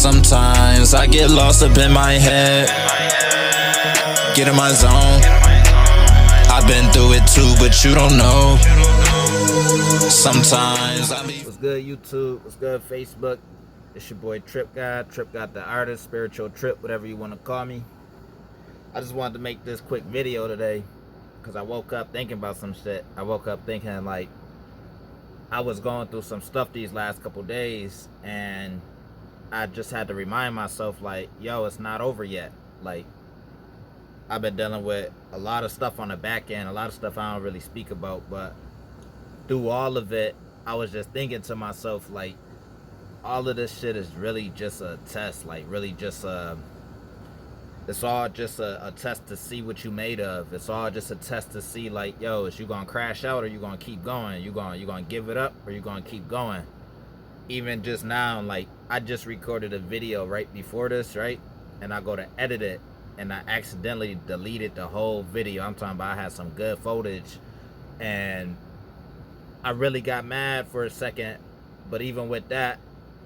Sometimes I get lost up in my head, get in my zone. I've been through it too, but you don't know. Sometimes I be... What's good, YouTube? What's good, Facebook? It's your boy Trip God. Trip God the artist, spiritual trip, whatever you want to call me. I just wanted to make this quick video today because I woke up thinking about some shit. I woke up thinking like I was going through some stuff these last couple days, and I just had to remind myself like, yo, it's not over yet. Like, I've been dealing with a lot of stuff on the back end, a lot of stuff I don't really speak about, but through all of it, I was just thinking to myself like, all of this shit is really just a test, like really just it's all just a test to see what you made of. It's all just a test to see like, yo, is you gonna crash out or you gonna keep going? You gonna give it up or you gonna keep going? Even just now, like, I just recorded a video right before this, right? And I go to edit it and I accidentally deleted the whole video. I'm talking about I had some good footage and I really got mad for a second, but even with that,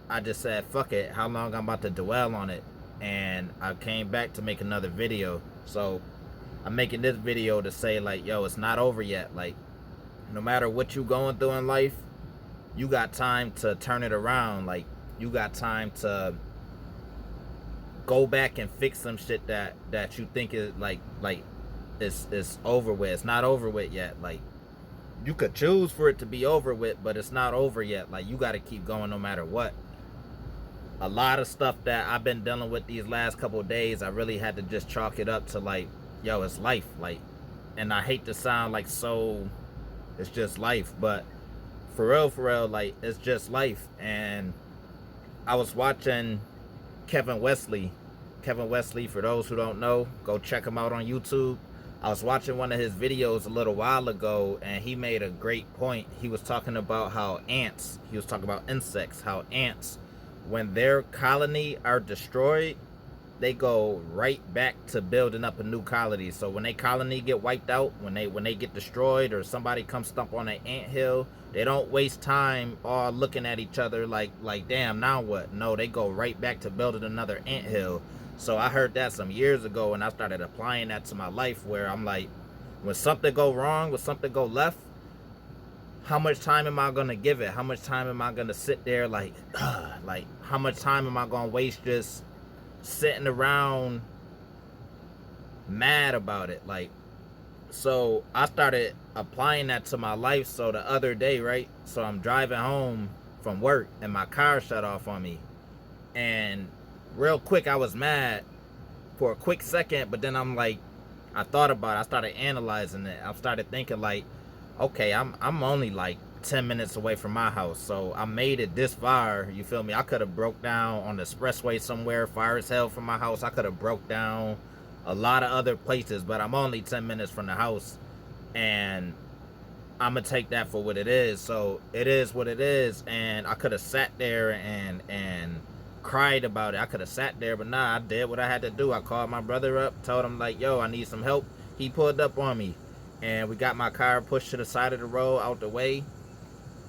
I just said, fuck it, how long I'm about to dwell on it? And I came back to make another video. So I'm making this video to say like, yo, it's not over yet. Like, no matter what you going through in life, you got time to turn it around. Like, you got time to go back and fix some shit that you think is like it's over with. It's not over with yet. Like, you could choose for it to be over with, but it's not over yet. Like, you got to keep going no matter what. A lot of stuff that I've been dealing with these last couple of days, I really had to just chalk it up to like, yo, it's life. Like, and I hate to sound like so, it's just life, but for real, like, it's just life. And I was watching Kevin Wesley. Kevin Wesley, for those who don't know, go check him out on YouTube. I was watching one of his videos a little while ago, and he made a great point. He was talking about how ants, he was talking about insects, how ants, when their colony are destroyed, they go right back to building up a new colony. So when they colony get wiped out, when they get destroyed, or somebody comes stump on an anthill, they don't waste time all looking at each other like damn, now what? No, they go right back to building another anthill. So I heard that some years ago, and I started applying that to my life, where I'm like, when something go wrong, when something go left, how much time am I gonna give it? How much time am I gonna sit there like how much time am I gonna waste just sitting around mad about it? Like, so I started applying that to my life. So the other day, right, so I'm driving home from work and my car shut off on me, and real quick I was mad for a quick second, but then I'm like, I thought about it, I started analyzing it. I started thinking like, okay, I'm only like 10 minutes away from my house, so I made it this far, you feel me? I could have broke down on the expressway somewhere far as hell from my house. I could have broke down a lot of other places, but I'm only 10 minutes from the house, and I'm gonna take that for what it is. So it is what it is, and I could have sat there and cried about it. I could have sat there, but nah, I did what I had to do. I called my brother up, told him like, yo, I need some help. He pulled up on me, and we got my car pushed to the side of the road out the way,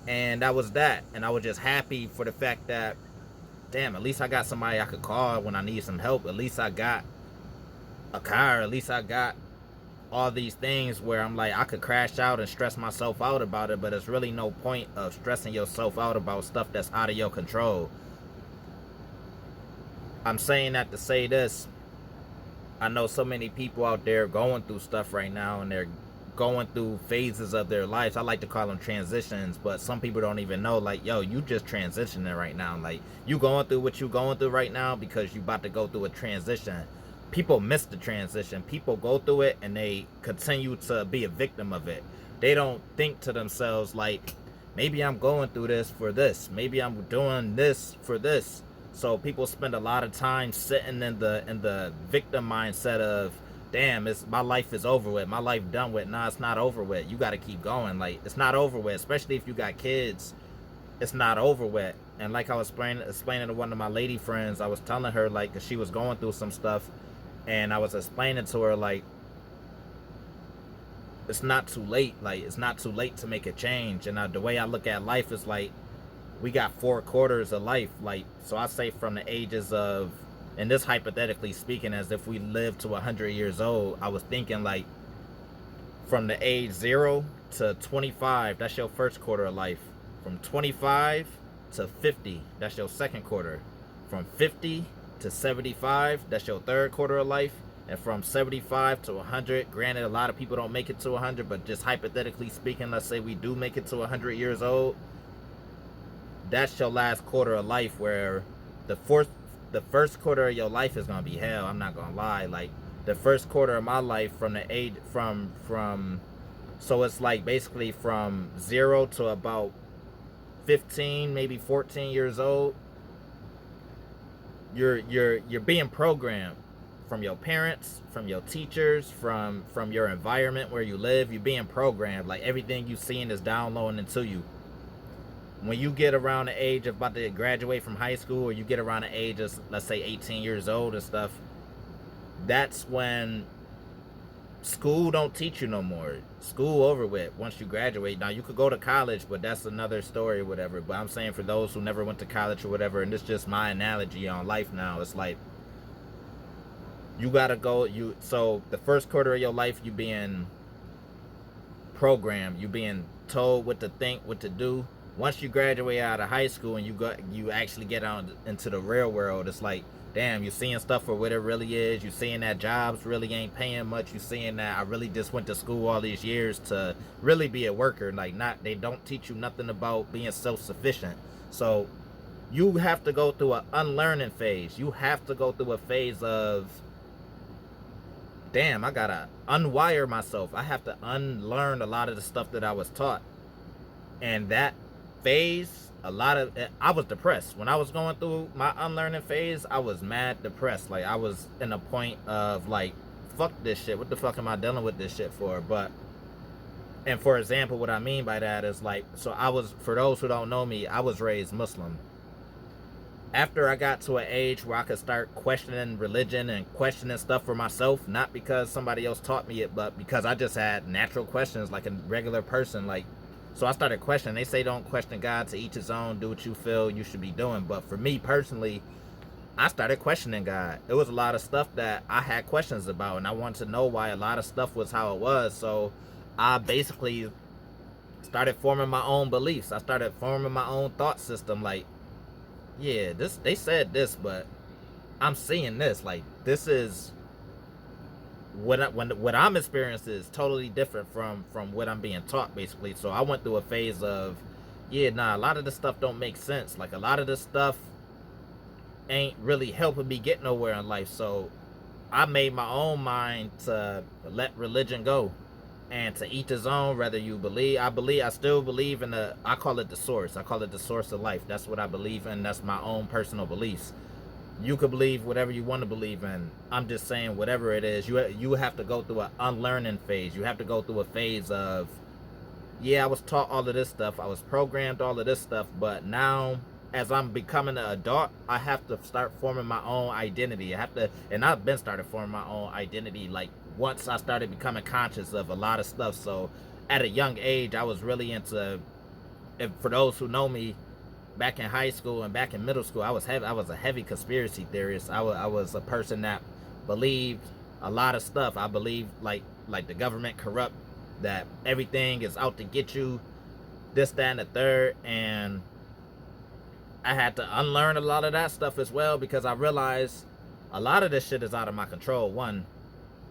and that was that. And I was just happy for the fact that, damn, at least I got somebody I could call when I need some help. At least I got a car. At least I got all these things where I'm like, I could crash out and stress myself out about it, but it's really no point of stressing yourself out about stuff that's out of your control. I'm saying that to say this. I know so many people out there going through stuff right now, and they're going through phases of their lives. I like to call them transitions, but some people don't even know, like, yo, you just transitioning right now. Like, you going through what you going through right now because you about to go through a transition. People miss the transition. People go through it and they continue to be a victim of it. They don't think to themselves like, maybe I'm going through this for this, maybe I'm doing this for this. So people spend a lot of time sitting in the victim mindset of, damn, my life is over with, my life done with. Nah, it's not over with. You got to keep going. Like, it's not over with, especially if you got kids. It's not over with. And like I was explaining to one of my lady friends, I was telling her, like, 'cause she was going through some stuff, and I was explaining to her, like, it's not too late. Like, it's not too late to make a change. And the way I look at life is like, we got 4 quarters of life. Like, so I say from the ages of, and this hypothetically speaking, as if we lived to 100 years old, I was thinking like from the age 0 to 25, that's your first quarter of life. From 25 to 50, that's your second quarter. From 50 to 75, that's your third quarter of life. And from 75 to 100, granted, a lot of people don't make it to 100, but just hypothetically speaking, let's say we do make it to 100 years old, that's your last quarter of life, where the first quarter of your life is gonna be hell. I'm not gonna lie. Like, the first quarter of my life, from the age from so it's like basically from 0 to about 15, maybe 14 years old, you're being programmed from your parents, from your teachers, from your environment where you live. You're being programmed. Like, everything you seeing is downloading into you. When you get around the age of about to graduate from high school, or you get around the age of, let's say, 18 years old and stuff, that's when school don't teach you no more. School over with once you graduate. Now, you could go to college, but that's another story or whatever. But I'm saying for those who never went to college or whatever, and this is just my analogy on life now, it's like, you gotta go, so the first quarter of your life, you being programmed, you being told what to think, what to do. Once you graduate out of high school and you actually get out into the real world, it's like, damn, you're seeing stuff for what it really is. You're seeing that jobs really ain't paying much. You're seeing that I really just went to school all these years to really be a worker. Like, they don't teach you nothing about being self-sufficient. So you have to go through an unlearning phase. You have to go through a phase of, damn, I gotta unwire myself. I have to unlearn a lot of the stuff that I was taught. And that phase, I was depressed. When I was going through my unlearning phase, I was mad depressed. Like, I was in a point of like, fuck this shit. What the fuck am I dealing with this shit for? And for example, what I mean by that is like, so for those who don't know me, I was raised Muslim. After I got to an age where I could start questioning religion and questioning stuff for myself, not because somebody else taught me it, but because I just had natural questions like a regular person. Like, so I started questioning. They say don't question God, to each his own, do what you feel you should be doing. But for me personally, I started questioning God. It was a lot of stuff that I had questions about, and I wanted to know why a lot of stuff was how it was. So I basically started forming my own beliefs. I started forming my own thought system. Like, yeah, they said this, but I'm seeing this. Like, this is what I'm experiencing is totally different from what I'm being taught, basically. So I went through a phase of, yeah, nah, a lot of this stuff don't make sense. Like, a lot of this stuff ain't really helping me get nowhere in life. So I made my own mind to let religion go, and to each his own. Whether you believe, I still believe in I call it the source. I call it the source of life. That's what I believe in. That's my own personal beliefs. You could believe whatever you want to believe in. I'm just saying, whatever it is, you have to go through an unlearning phase. You have to go through a phase of, yeah, I was taught all of this stuff. I was programmed all of this stuff. But now, as I'm becoming an adult, I have to start forming my own identity. And I've been started forming my own identity, like, once I started becoming conscious of a lot of stuff. So at a young age, I was really into, for those who know me, back in high school and back in middle school, I was a heavy conspiracy theorist. I was a person that believed a lot of stuff. I believed like the government corrupt, that everything is out to get you, this, that, and the third. And I had to unlearn a lot of that stuff as well, because I realized a lot of this shit is out of my control. 1,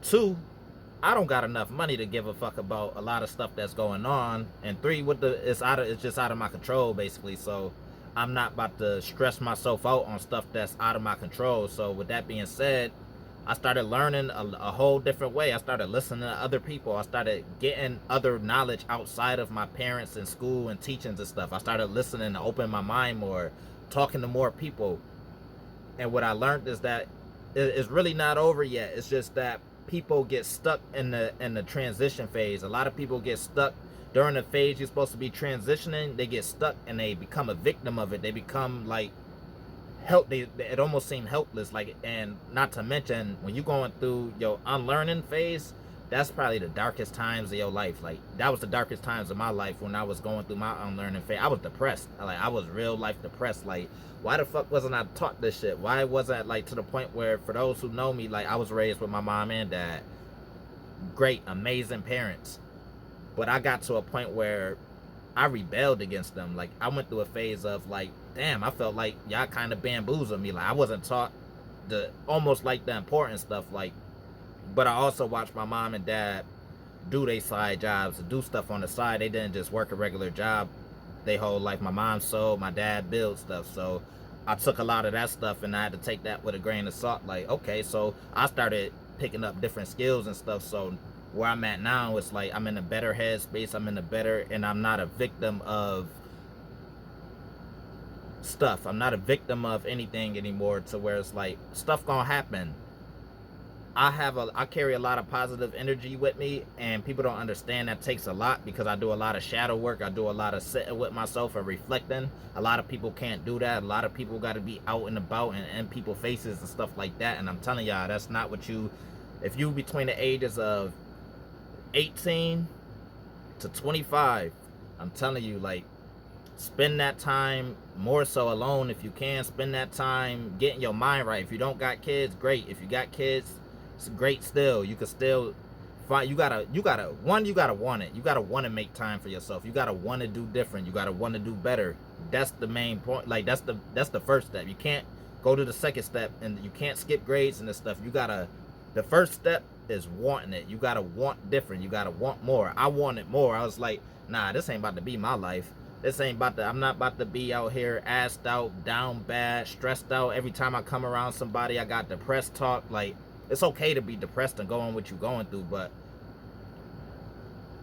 2, I don't got enough money to give a fuck about a lot of stuff that's going on. And 3, it's just out of my control, basically. So I'm not about to stress myself out on stuff that's out of my control. So with that being said, I started learning a whole different way. I started listening to other people. I started getting other knowledge outside of my parents and school and teachings and stuff. I started listening to open my mind more, talking to more people. And what I learned is that it's really not over yet. It's just that people get stuck in the transition phase. A lot of people get stuck during the phase you're supposed to be transitioning. They get stuck and they become a victim of it. They become like it almost seems helpless. Like, and not to mention, when you're going through your unlearning phase, that's probably the darkest times of your life. Like, that was the darkest times of my life when I was going through my unlearning phase. I was depressed. Like, I was real life depressed. Like, why the fuck wasn't I taught this shit? Why wasn't, like, to the point where, for those who know me, like, I was raised with my mom and dad. Great, amazing parents. But I got to a point where I rebelled against them. Like, I went through a phase of, like, damn, I felt like y'all kind of bamboozled me. Like, I wasn't taught almost like the important stuff. Like, but I also watched my mom and dad do their side jobs, do stuff on the side. They didn't just work a regular job their whole life. My mom sold, my dad built stuff. So I took a lot of that stuff and I had to take that with a grain of salt. Like, okay, so I started picking up different skills and stuff. So where I'm at now, it's like I'm in a better headspace. I'm in a better, and I'm not a victim of stuff. I'm not a victim of anything anymore, to where it's like stuff gonna happen. I carry a lot of positive energy with me, and people don't understand that takes a lot, because I do a lot of shadow work. I do a lot of sitting with myself and reflecting. A lot of people can't do that. A lot of people got to be out and about and in people's faces and stuff like that. And I'm telling y'all, that's not what you, if you between the ages of 18 to 25, I'm telling you, like, spend that time more so alone if you can. Spend that time getting your mind right. If you don't got kids, great. If you got kids, it's great still. You can still find, you gotta want it. You gotta want to make time for yourself. You gotta want to do different. You gotta want to do better. That's the main point. Like, that's the first step. You can't go to the second step, and you can't skip grades and this stuff. You gotta, the first step is wanting it. You gotta want different. You gotta want more. I wanted more. I was like, nah, this ain't about to be my life. This ain't about to, I'm not about to be out here assed out, down bad, stressed out. Every time I come around somebody, I got depressed talk. Like, it's okay to be depressed and go on what you're going through, but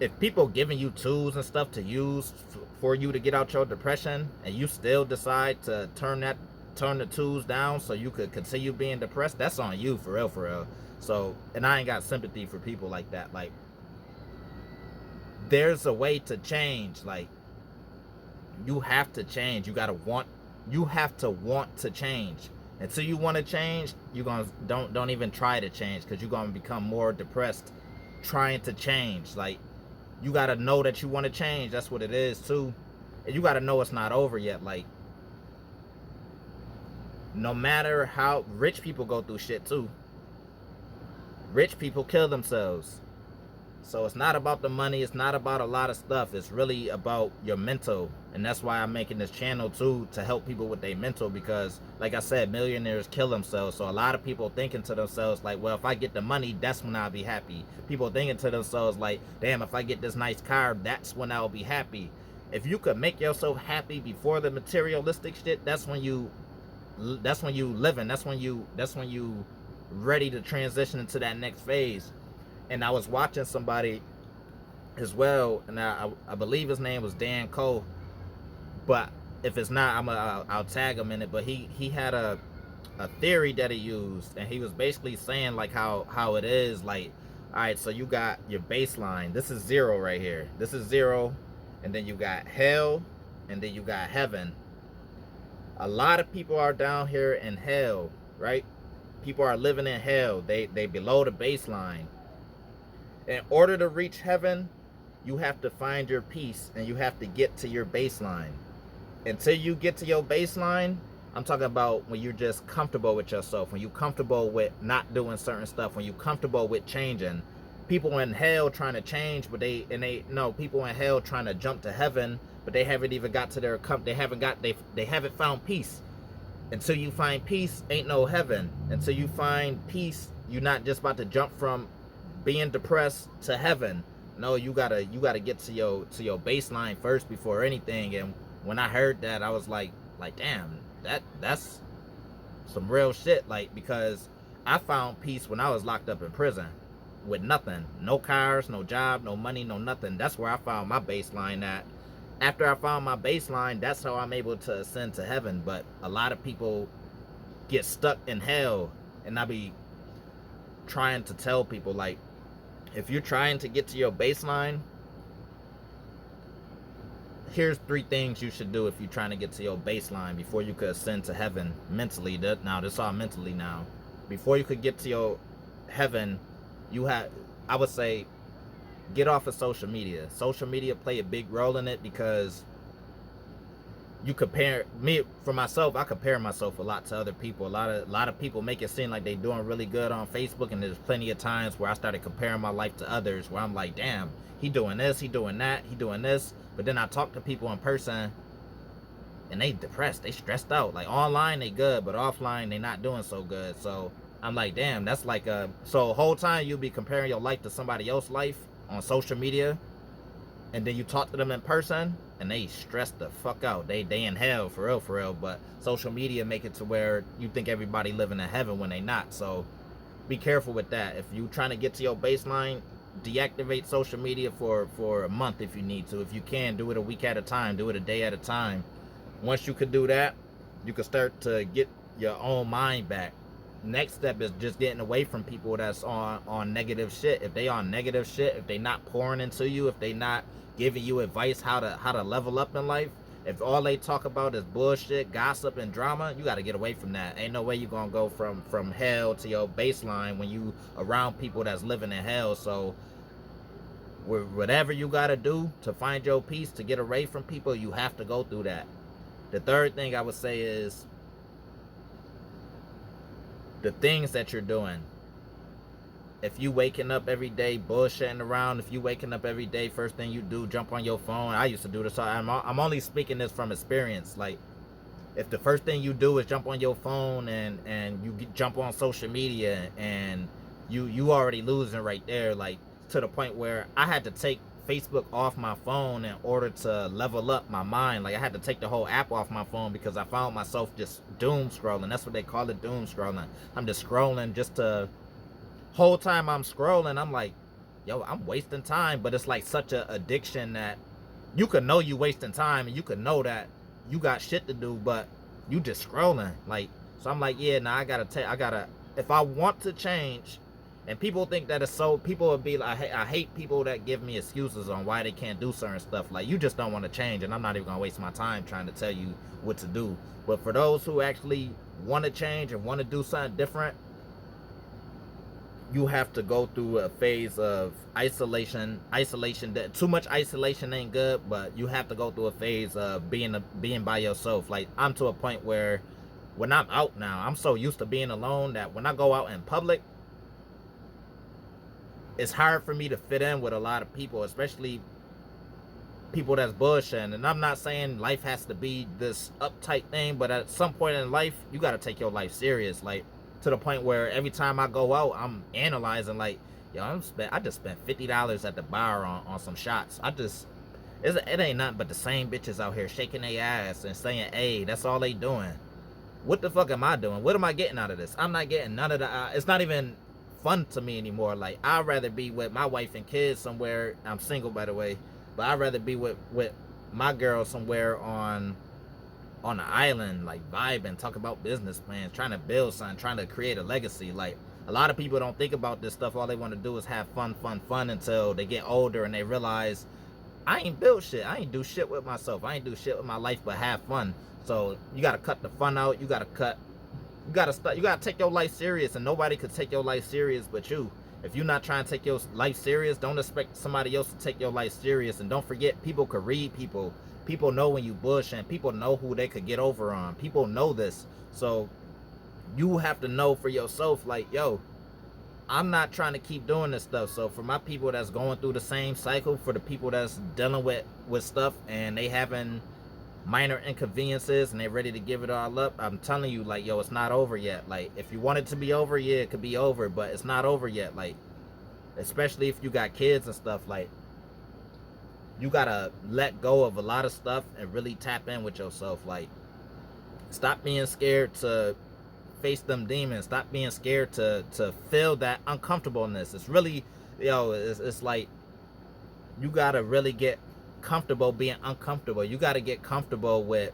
if people giving you tools and stuff to use for you to get out your depression, and you still decide to turn the tools down so you could continue being depressed, that's on you, for real, for real. So, and I ain't got sympathy for people like that. Like, there's a way to change. Like, you have to change. You have to want to change. Until you want to change, you're gonna don't even try to change, because you're gonna become more depressed trying to change. Like, you gotta know that you want to change. That's what it is too. And you gotta know it's not over yet. Like, no matter how, rich people go through shit too. Rich people kill themselves. So it's not about the money. It's not about a lot of stuff. It's really about your mental. And that's why I'm making this channel too, to help people with their mental, because like I said, millionaires kill themselves. So a lot of people thinking to themselves like, well, if I get the money, that's when I'll be happy. People thinking to themselves like, damn, if I get this nice car, that's when I'll be happy. If you could make yourself happy before the materialistic shit, that's when you living. That's when you ready to transition into that next phase. And I was watching somebody as well, and I believe his name was Dan Cole, but if it's not, I'll tag him in it. But he had a theory that he used, and he was basically saying like how it is. Like, all right, so you got your baseline. This is 0 right here. This is 0, and then you got hell, and then you got heaven. A lot of people are down here in hell, right? People are living in hell. They below the baseline. In order to reach heaven, you have to find your peace, and you have to get to your baseline. Until you get to your baseline, I'm talking about when you're just comfortable with yourself, when you're comfortable with not doing certain stuff, when you're comfortable with changing. People in hell trying to change, but people in hell trying to jump to heaven, but they haven't even got to their they haven't found peace. Until you find peace, ain't no heaven. Until you find peace, you're not just about to jump from being depressed to heaven. No, you gotta get to your baseline first before anything. And when I heard that, I was like damn, that's some real shit. Like, because I found peace when I was locked up in prison with nothing, no cars, no job, no money, no nothing. That's where I found my baseline at. After I found my baseline, that's how I'm able to ascend to heaven. But a lot of people get stuck in hell, and I be trying to tell people, like, if you're trying to get to your baseline, here's 3 things you should do if you're trying to get to your baseline before you could ascend to heaven mentally. Now, this all mentally now. Before you could get to your heaven, I would say get off of social media. Social media play a big role in it because you compare me, for myself, I compare myself a lot to other people. A lot of people make it seem like they're doing really good on Facebook, and there's plenty of times where I started comparing my life to others, where I'm like, damn, he doing this, he doing that, he doing this. But then I talk to people in person and they depressed, they stressed out. Like online they good, but offline they not doing so good. So I'm like, damn, that's like so the whole time you'll be comparing your life to somebody else's life on social media, and then you talk to them in person and they stress the fuck out. They in hell for real. But social media make it to where you think everybody living in heaven when they not. So be careful with that. If you trying to get to your baseline, deactivate social media for a month if you need to. If you can, do it a week at a time, do it a day at a time. Once you could do that, you can start to get your own mind back. Next step is just getting away from people that's on negative shit. If they on negative shit, if they not pouring into you, if they not giving you advice how to level up in life, if all they talk about is bullshit, gossip, and drama, you got to get away from that. Ain't no way you gonna go from hell to your baseline when you around people that's living in hell. So whatever you got to do to find your peace, to get away from people, you have to go through that. The third thing I would say is the things that you're doing. If you waking up every day bullshitting around, if you waking up every day, first thing you do, jump on your phone. I used to do this. I'm only speaking this from experience. Like, if the first thing you do is jump on your phone and you jump on social media, and you already losing right there. Like, to the point where I had to take Facebook off my phone in order to level up my mind. Like, I had to take the whole app off my phone because I found myself just doom scrolling. That's what they call it, doom scrolling. I'm just scrolling just to... Whole time I'm scrolling, I'm like, yo, I'm wasting time. But it's like such a addiction that you could know you wasting time, and you could know that you got shit to do, but you just scrolling. Like, so I'm like, yeah, nah, I gotta, if I want to change. And people think that it's so, people would be like, I hate people that give me excuses on why they can't do certain stuff. Like, you just don't want to change, and I'm not even gonna waste my time trying to tell you what to do. But for those who actually want to change and want to do something different, you have to go through a phase of isolation. Too much isolation ain't good, but you have to go through a phase of being by yourself. Like, I'm to a point where when I'm out now, I'm so used to being alone that when I go out in public, it's hard for me to fit in with a lot of people, especially people that's bullshitting. And I'm not saying life has to be this uptight thing, but at some point in life, you got to take your life serious. Like, to the point where every time I go out, I'm analyzing, like, yo, I just spent $50 at the bar on some shots. It ain't nothing but the same bitches out here shaking their ass and saying, hey, that's all they doing. What the fuck am I doing? What am I getting out of this? I'm not getting none of the, it's not even fun to me anymore. Like, I'd rather be with my wife and kids somewhere. I'm single, by the way, but I'd rather be with my girl somewhere on an island, like vibing, talk about business plans, trying to build something, trying to create a legacy. Like, a lot of people don't think about this stuff. All they want to do is have fun until they get older and they realize, I ain't built shit. I ain't do shit with myself. I ain't do shit with my life but have fun. So you gotta cut the fun out. You gotta take your life serious, and nobody could take your life serious but you. If you're not trying to take your life serious, don't expect somebody else to take your life serious. And don't forget, people could read people. People know when you bullshit. People know who they could get over on. People know this. So you have to know for yourself, like, yo, I'm not trying to keep doing this stuff. So for my people that's going through the same cycle, for the people that's dealing with stuff and they having minor inconveniences and they ready to give it all up, I'm telling you, like, yo, it's not over yet. Like, if you want it to be over, yeah, it could be over, but it's not over yet. Like, especially if you got kids and stuff, like, you gotta let go of a lot of stuff and really tap in with yourself. Like, stop being scared to face them demons. Stop being scared to feel that uncomfortableness. It's really, yo, it's like, you gotta really get comfortable being uncomfortable. You gotta get comfortable with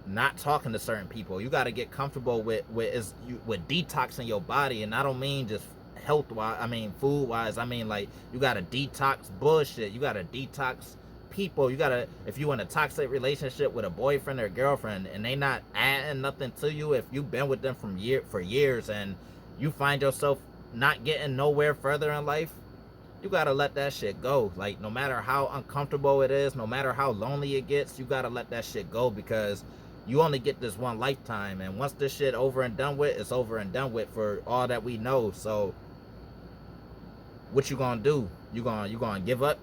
not talking to certain people. You gotta get comfortable with detoxing your body. And I don't mean just health wise, I mean food wise. I mean, like, you gotta detox bullshit. You gotta detox people. You gotta, if you in a toxic relationship with a boyfriend or a girlfriend and they not adding nothing to you, if you've been with them for years and you find yourself not getting nowhere further in life, you gotta let that shit go. Like, no matter how uncomfortable it is, no matter how lonely it gets, you gotta let that shit go, because you only get this one lifetime, and once this shit over and done with, it's over and done with for all that we know. So what you gonna do? You gonna give up?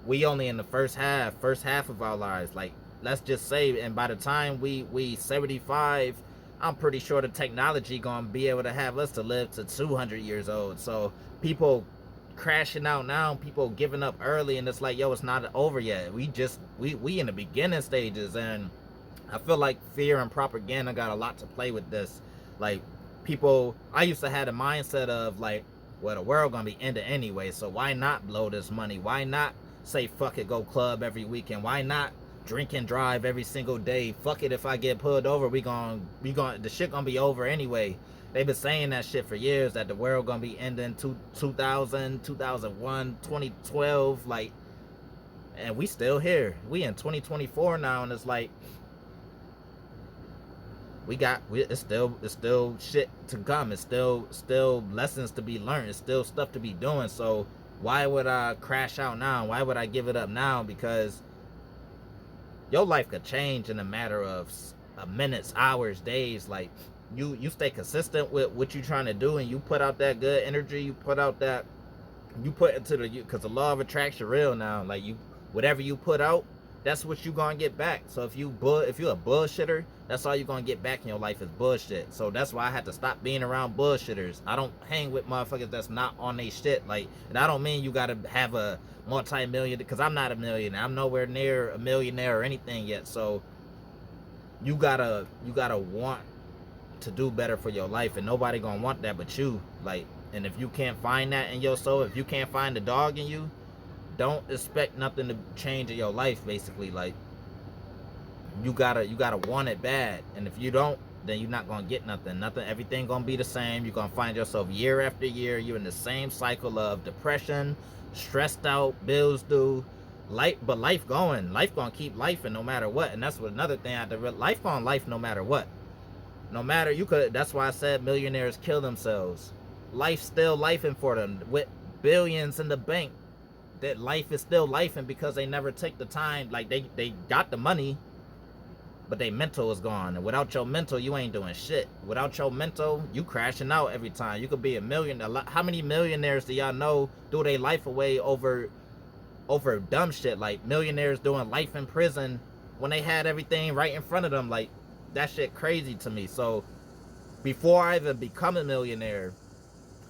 We only in the first half of our lives. Like, let's just say, and by the time we 75, I'm pretty sure the technology gonna be able to have us to live to 200 years old. So people crashing out now, people giving up early, and it's like, yo, it's not over yet. We in the beginning stages, and I feel like fear and propaganda got a lot to play with this. Like, people, I used to have the mindset of like, well, the world gonna be ending anyway, so why not blow this money? Why not say fuck it, go club every weekend? Why not drink and drive every single day? Fuck it, if I get pulled over, the shit gonna be over anyway. They've been saying that shit for years, that the world gonna be ending 2000, 2001, 2012, like, and we still here. We in 2024 now, and it's like, it's still shit to come. It's still lessons to be learned. It's still stuff to be doing. So why would I crash out now? Why would I give it up now? Because your life could change in a matter of minutes, hours, days. Like, you stay consistent with what you're trying to do, and you put out that good energy. You put into because the law of attraction real now. Like, whatever you put out, that's what you gonna get back. So if you're a bullshitter, that's all you're gonna get back in your life is bullshit. So that's why I had to stop being around bullshitters. I don't hang with motherfuckers that's not on they shit. Like, and I don't mean you gotta have a multi-million, because I'm not a millionaire. I'm nowhere near a millionaire or anything yet. So you gotta want to do better for your life, and nobody gonna want that but you. Like, and if you can't find that in your soul, if you can't find the dog in you, don't expect nothing to change in your life. Basically, like, you gotta want it bad, and if you don't, then you're not gonna get nothing. Everything gonna be the same. You're gonna find yourself year after year, you're in the same cycle of depression, stressed out, bills due, but life gonna keep life, and no matter what. And that's what another thing I had to realize. Life gonna life no matter what. No matter, that's why I said millionaires kill themselves. Life still lifing for them with billions in the bank. That life is still lifing because they never take the time. Like, they got the money, but their mental is gone. And without your mental, you ain't doing shit. Without your mental, you crashing out every time. You could be a millionaire. How many millionaires do y'all know threw their life away over dumb shit? Like, millionaires doing life in prison when they had everything right in front of them. Like, that shit crazy to me. So before I even become a millionaire,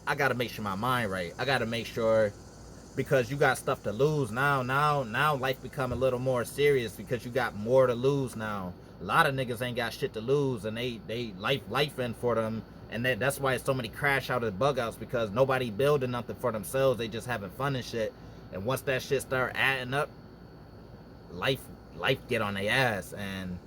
I gotta make sure my mind right. I gotta make sure, because you got stuff to lose now. Life become a little more serious because you got more to lose now. A lot of niggas ain't got shit to lose, and they life in for them, and that's why so many crash out of bug outs, because nobody building nothing for themselves. They just having fun and shit. And once that shit start adding up, life get on their ass, and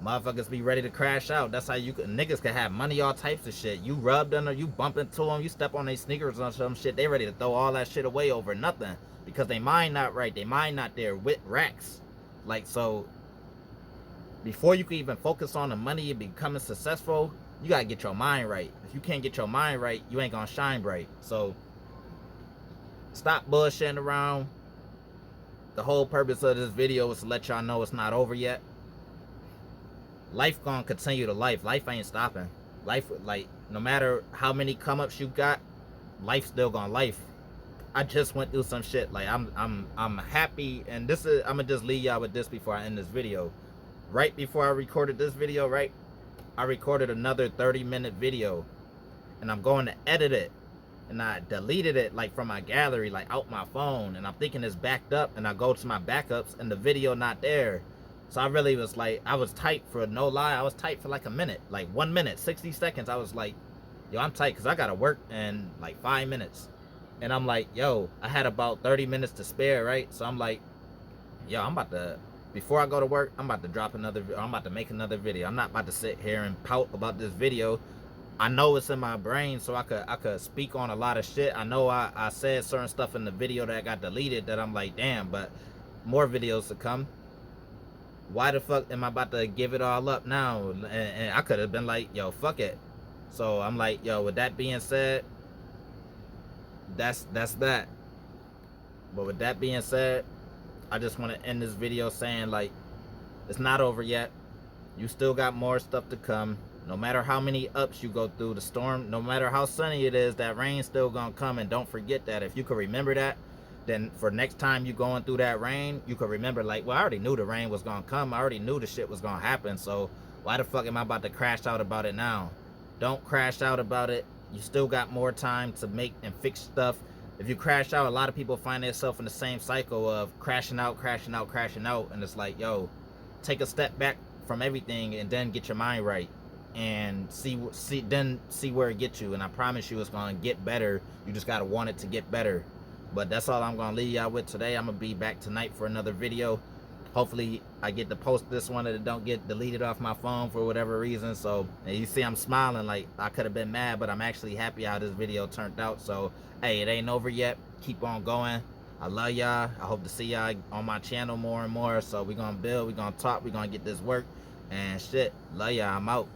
motherfuckers be ready to crash out. That's how niggas can have money, all types of shit. You rub them, or you bump into them, you step on their sneakers or some shit, they ready to throw all that shit away over nothing, because they mind not right, they mind not there with racks. Like, so before you can even focus on the money and becoming successful, you gotta get your mind right. If you can't get your mind right, you ain't gonna shine bright. So stop bullshitting around. The whole purpose of this video is to let y'all know it's not over yet. Life gonna continue to life. Life ain't stopping. Life, like, no matter how many come ups you got, life still gonna life. I just went through some shit. Like, I'm happy, and this is, I'm gonna just leave y'all with this before I end this video. Right before I recorded this video, right, I recorded another 30-minute video, and I'm going to edit it, and I deleted it, like, from my gallery, like, out my phone, and I'm thinking it's backed up, and I go to my backups, and the video not there. So I really was like, I was tight, for no lie, I was tight for like a minute, like 1 minute, 60 seconds. I was like, yo, I'm tight, because I gotta work in like 5 minutes. And I'm like, yo, I had about 30 minutes to spare, right? So I'm like, yo, I'm about to, before I go to work, I'm about to make another video. I'm not about to sit here and pout about this video. I know it's in my brain, so I could speak on a lot of shit. I know I said certain stuff in the video that got deleted that I'm like, damn, but more videos to come. Why the fuck am I about to give it all up now? And I could have been like, yo, fuck it. So I'm like, yo, with that being said, that's that. But with that being said, I just want to end this video saying, like, it's not over yet. You still got more stuff to come. No matter how many ups you go through, the storm, no matter how sunny it is, that rain's still gonna come. And don't forget that. If you could remember that, then for next time you going through that rain, you could remember, like, well, I already knew the rain was gonna come. I already knew the shit was gonna happen. So why the fuck am I about to crash out about it now? Don't crash out about it. You still got more time to make and fix stuff. If you crash out, a lot of people find themselves in the same cycle of crashing out, crashing out, crashing out. And it's like, yo, take a step back from everything and then get your mind right and see where it gets you. And I promise you it's gonna get better. You just gotta want it to get better. But that's all I'm gonna leave y'all with today. I'm gonna be back tonight for another video. Hopefully I get to post this one and it don't get deleted off my phone for whatever reason. So, and you see I'm smiling, like I could have been mad, but I'm actually happy how this video turned out. So hey, it ain't over yet. Keep on going. I love y'all. I hope to see y'all on my channel more and more. So we're gonna build, we're gonna talk, we're gonna get this work and shit. Love y'all. I'm out.